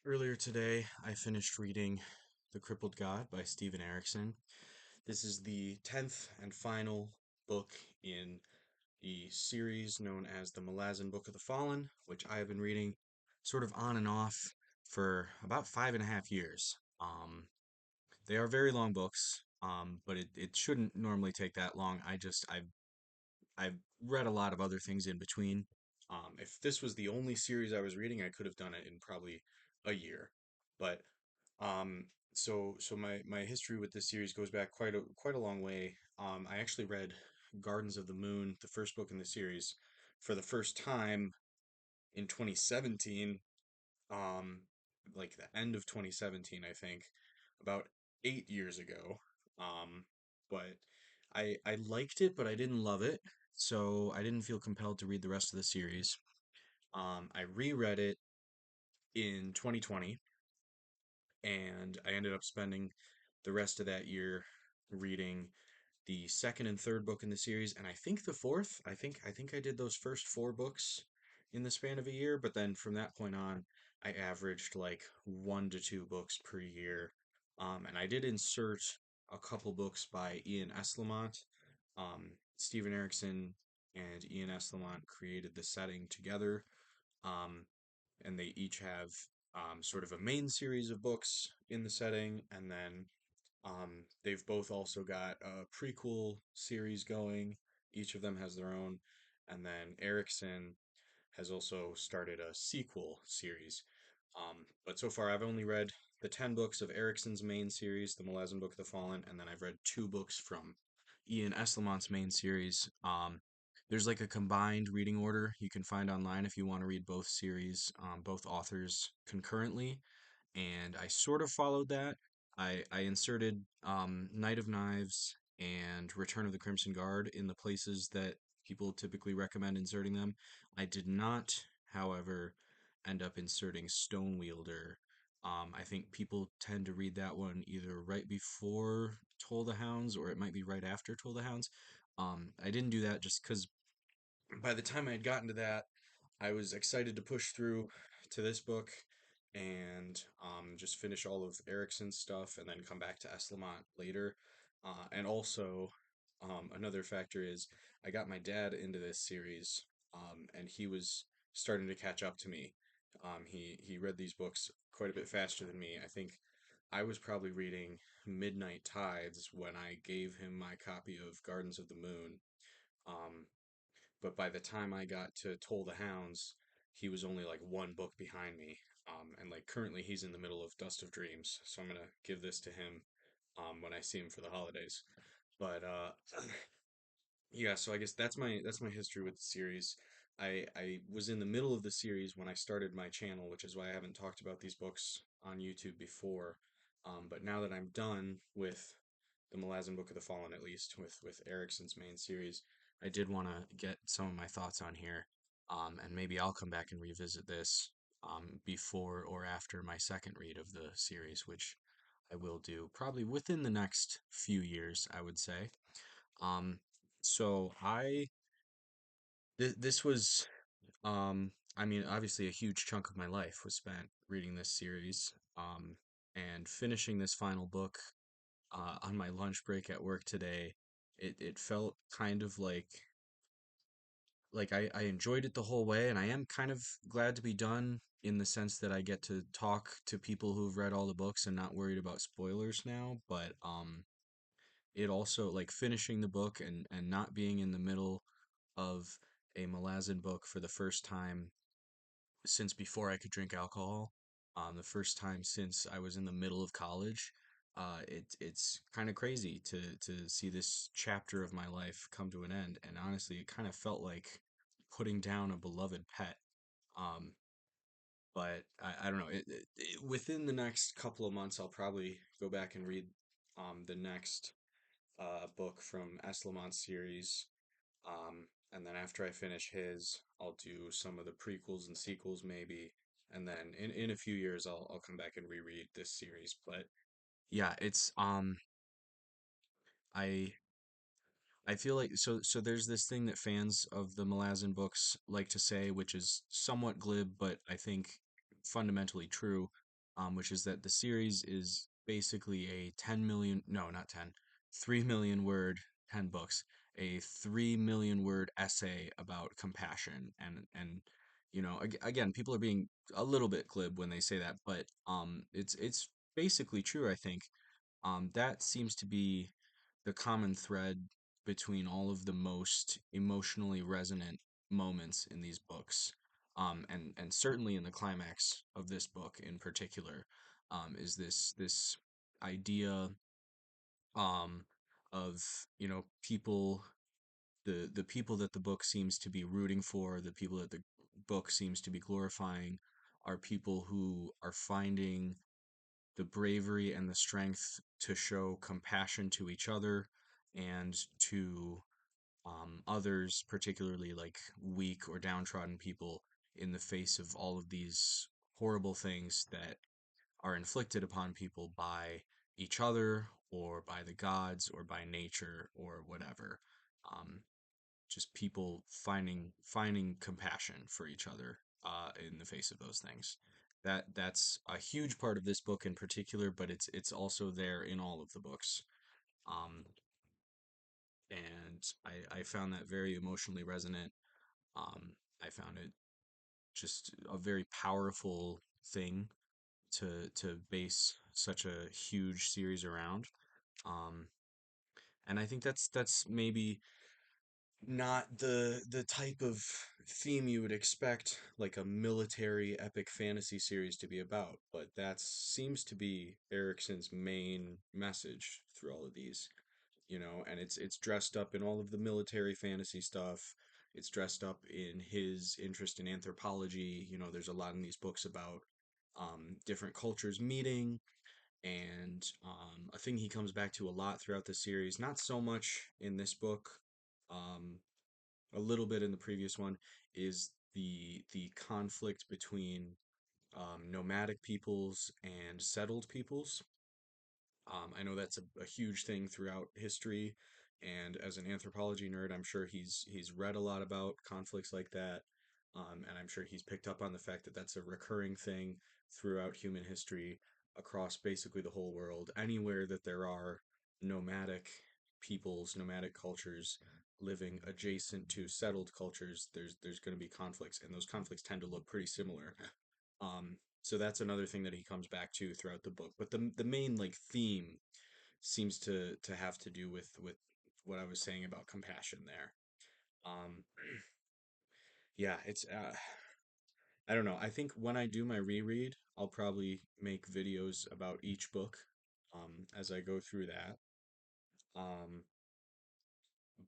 Earlier today, I finished reading The Crippled God by Stephen Erickson. This is the 10th and final book in the series known as the Malazan Book of the Fallen, which I have been reading sort of on and off for about 5.5 years. They are very long books, but it shouldn't normally take that long. I've read a lot of other things in between. If this was the only series I was reading, I could have done it in probably a year. But um, so my history with this series goes back quite a long way. I actually read Gardens of the Moon, the first book in the series, for the first time in 2017. Um, like the end of 2017, I think, about 8 years ago. Um, but I liked it, but I didn't love it, so I didn't feel compelled to read the rest of the series. I reread it in 2020, and I ended up spending the rest of that year reading the second and third book in the series, and I think the fourth. I think I did those first four books in the span of a year, but then from that point on, I averaged like 1 to 2 books per year. And I did insert a couple books by Ian Eslamont. Stephen Erickson and Ian Eslamont created the setting together, um, and they each have sort of a main series of books in the setting, and then they've both also got a prequel series going. Each of them has their own. And then Erickson has also started a sequel series. But so far, I've only read the 10 books of Erickson's main series, the Malazan Book of the Fallen, and then I've read two books from Ian Eslamont's main series. There's like a combined reading order you can find online if you want to read both series, both authors concurrently, and I sort of followed that. I inserted Knight of Knives and Return of the Crimson Guard in the places that people typically recommend inserting them. I did not, however, end up inserting Stonewielder. I think people tend to read that one either right before Toll the Hounds or it might be right after Toll the Hounds. I didn't do that just because by the time I had gotten to that, I was excited to push through to this book and just finish all of Erickson's stuff and then come back to Eslamont later. And also, another factor is I got my dad into this series, and he was starting to catch up to me. He read these books quite a bit faster than me. I think I was probably reading Midnight Tides when I gave him my copy of Gardens of the Moon. Um, but by the time I got to Toll the Hounds, he was only like one book behind me. And like currently he's in the middle of Dust of Dreams, so I'm gonna give this to him when I see him for the holidays. But yeah, so I guess that's my history with the series. I was in the middle of the series when I started my channel, which is why I haven't talked about these books on YouTube before. But now that I'm done with the Malazan Book of the Fallen, at least with Erickson's main series, I did want to get some of my thoughts on here, and maybe I'll come back and revisit this before or after my second read of the series, which I will do probably within the next few years, I would say. Um, so this was I mean, obviously a huge chunk of my life was spent reading this series, and finishing this final book on my lunch break at work today. It felt kind of like I enjoyed it the whole way, and I am kind of glad to be done in the sense that I get to talk to people who've read all the books and not worried about spoilers now. But it also like finishing the book and not being in the middle of a Malazan book for the first time since before I could drink alcohol. The first time since I was in the middle of college. It's kind of crazy to see this chapter of my life come to an end, and honestly, it kind of felt like putting down a beloved pet. Um, but I don't know. Within the next couple of months, I'll probably go back and read the next book from Eslamont's series. And then after I finish his, I'll do some of the prequels and sequels maybe. And then in a few years I'll come back and reread this series. But yeah, it's I I feel like so there's this thing that fans of the Malazan books like to say, which is somewhat glib, but I think fundamentally true. which is that the series is basically a 10 million, no, not 10, 3 million word, 10 books, a 3 million word essay about compassion. Again, people are being a little bit glib when they say that, but it's basically true, I think. That seems to be the common thread between all of the most emotionally resonant moments in these books. And certainly in the climax of this book in particular, is this idea um, of people, the people that the book seems to be rooting for, the people that the book seems to be glorifying, are people who are finding the bravery and the strength to show compassion to each other and to others, particularly like weak or downtrodden people, in the face of all of these horrible things that are inflicted upon people by each other or by the gods or by nature or whatever. Um, just people finding compassion for each other in the face of those things. That's a huge part of this book in particular, but it's also there in all of the books. Um, and I found that very emotionally resonant. I found it just a very powerful thing to base such a huge series around. Um, and I think that's maybe not the type of theme you would expect like a military epic fantasy series to be about, but that seems to be Erickson's main message through all of these, and it's dressed up in all of the military fantasy stuff. It's dressed up in his interest in anthropology. There's a lot in these books about different cultures meeting, and a thing he comes back to a lot throughout the series, not so much in this book, um, a little bit in the previous one, is the conflict between nomadic peoples and settled peoples. I know that's a huge thing throughout history, and as an anthropology nerd, I'm sure he's read a lot about conflicts like that, and I'm sure he's picked up on the fact that that's a recurring thing throughout human history across basically the whole world. Anywhere that there are nomadic peoples, nomadic cultures living adjacent to settled cultures, there's going to be conflicts, and those conflicts tend to look pretty similar. So that's another thing that he comes back to throughout the book. But the main like theme seems to have to do with what I was saying about compassion there. Um, yeah, it's I don't know. I think when I do my reread, I'll probably make videos about each book as I go through that. Um,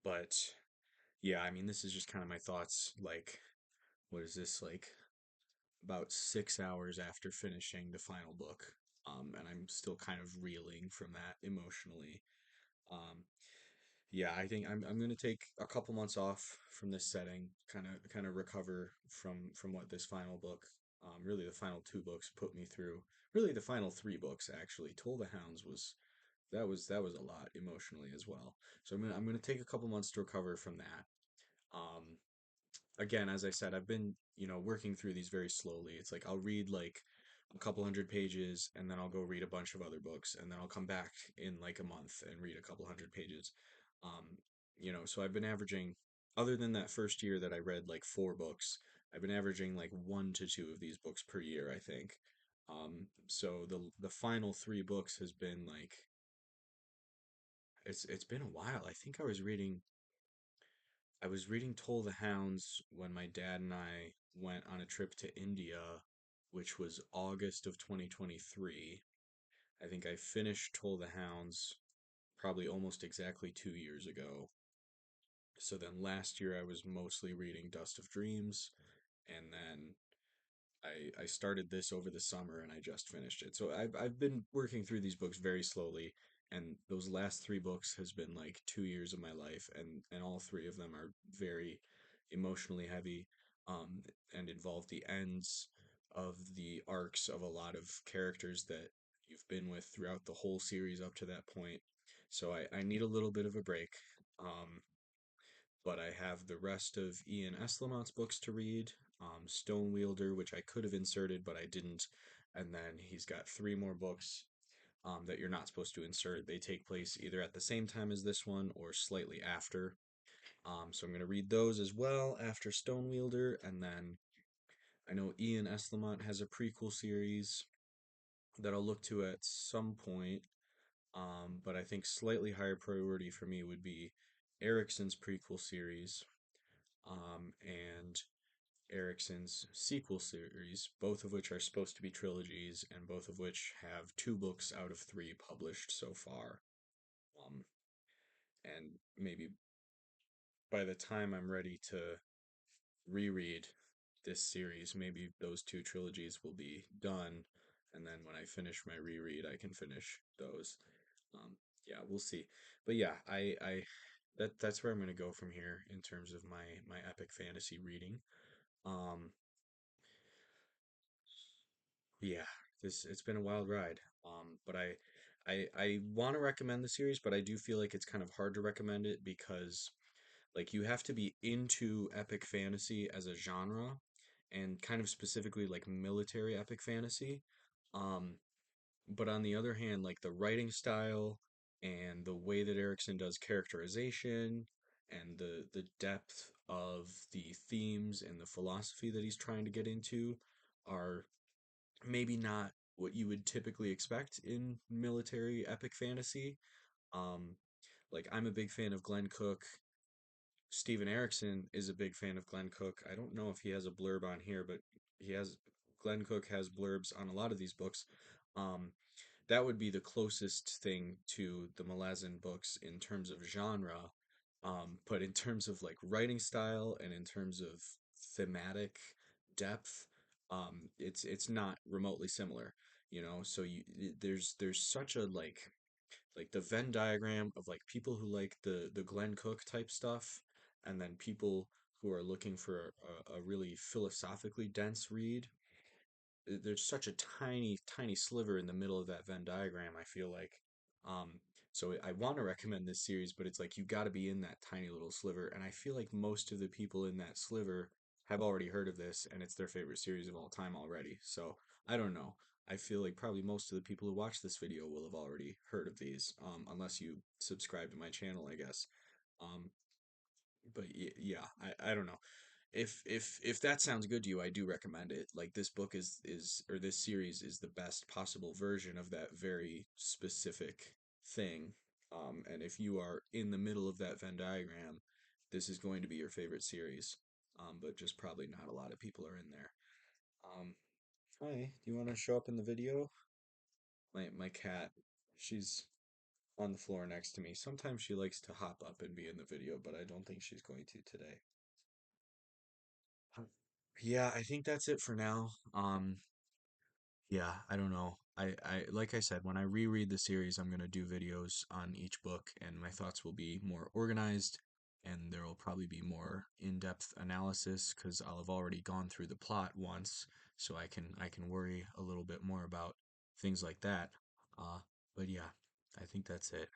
but yeah, I mean, this is just kind of my thoughts. Like, what is this like? About 6 hours after finishing the final book, and I'm still kind of reeling from that emotionally. Um, yeah, I think I'm gonna take a couple months off from this setting, kind of recover from what this final book, really the final two books put me through. Really, the final three books actually. Toll the Hounds was a lot emotionally as well. So I'm gonna take a couple months to recover from that. Um, Again, as I said, I've been, working through these very slowly. It's like I'll read like a couple hundred pages and then I'll go read a bunch of other books and then I'll come back in like a month and read a couple hundred pages. Um, so I've been averaging, other than that first year that I read like four books, I've been averaging like one to two of these books per year, I think. So the final three books has been like it's been a while. I was reading Toll the Hounds when my dad and I went on a trip to India, which was August of 2023. I think I finished Toll the Hounds probably almost exactly 2 years ago. So then last year I was mostly reading Dust of Dreams, and then I started this over the summer and I just finished it. So I've been working through these books very slowly, and those last three books has been like 2 years of my life, and all three of them are very emotionally heavy, um, and involve the ends of the arcs of a lot of characters that you've been with throughout the whole series up to that point. So I need a little bit of a break. But I have the rest of Ian Eslamont's books to read. Stone Wielder, which I could have inserted, but I didn't. and then he's got three more books that you're not supposed to insert. They take place either at the same time as this one or slightly after. So I'm going to read those as well after Stonewielder, and then I know Ian Eslamont has a prequel series that I'll look to at some point. But I think slightly higher priority for me would be Erickson's prequel series, and Erickson's sequel series, both of which are supposed to be trilogies, and both of which have two books out of three published so far. Um, and maybe by the time I'm ready to reread this series, maybe those two trilogies will be done, and then when I finish my reread, I can finish those. Um, yeah, we'll see. But yeah, that's where I'm gonna go from here in terms of my epic fantasy reading. Um, yeah, this it's been a wild ride. But I want to recommend the series, but I do feel like it's kind of hard to recommend it because like you have to be into epic fantasy as a genre and kind of specifically like military epic fantasy. Um, but on the other hand, like the writing style and the way that Erickson does characterization and the depth of the themes and the philosophy that he's trying to get into are maybe not what you would typically expect in military epic fantasy. Um, like I'm a big fan of Glenn Cook. Steven Erickson is a big fan of Glenn Cook. I don't know if he has a blurb on here, but he has Glenn Cook has blurbs on a lot of these books. Um, that would be the closest thing to the Malazan books in terms of genre. But in terms of like writing style and in terms of thematic depth, it's not remotely similar, you know. So there's such a like the Venn diagram of like people who like the Glenn Cook type stuff, and then people who are looking for a really philosophically dense read. There's such a tiny sliver in the middle of that Venn diagram, I feel like. Um, so I want to recommend this series, but it's like you got to be in that tiny little sliver, and I feel like most of the people in that sliver have already heard of this, and it's their favorite series of all time already. So I don't know. I feel like probably most of the people who watch this video will have already heard of these, unless you subscribe to my channel, I guess. Um, but yeah, I don't know. If that sounds good to you, I do recommend it. Like this book is or this series is the best possible version of that very specific thing. And if you are in the middle of that Venn diagram, this is going to be your favorite series. But just probably not a lot of people are in there. Um, Hi, do you want to show up in the video? My cat, she's on the floor next to me. Sometimes she likes to hop up and be in the video, but I don't think she's going to today. Yeah, I think that's it for now. Yeah, I don't know. I like I said, when I reread the series, I'm gonna do videos on each book, and my thoughts will be more organized, and there will probably be more in-depth analysis because I'll have already gone through the plot once, so I can worry a little bit more about things like that. Uh, but yeah, I think that's it.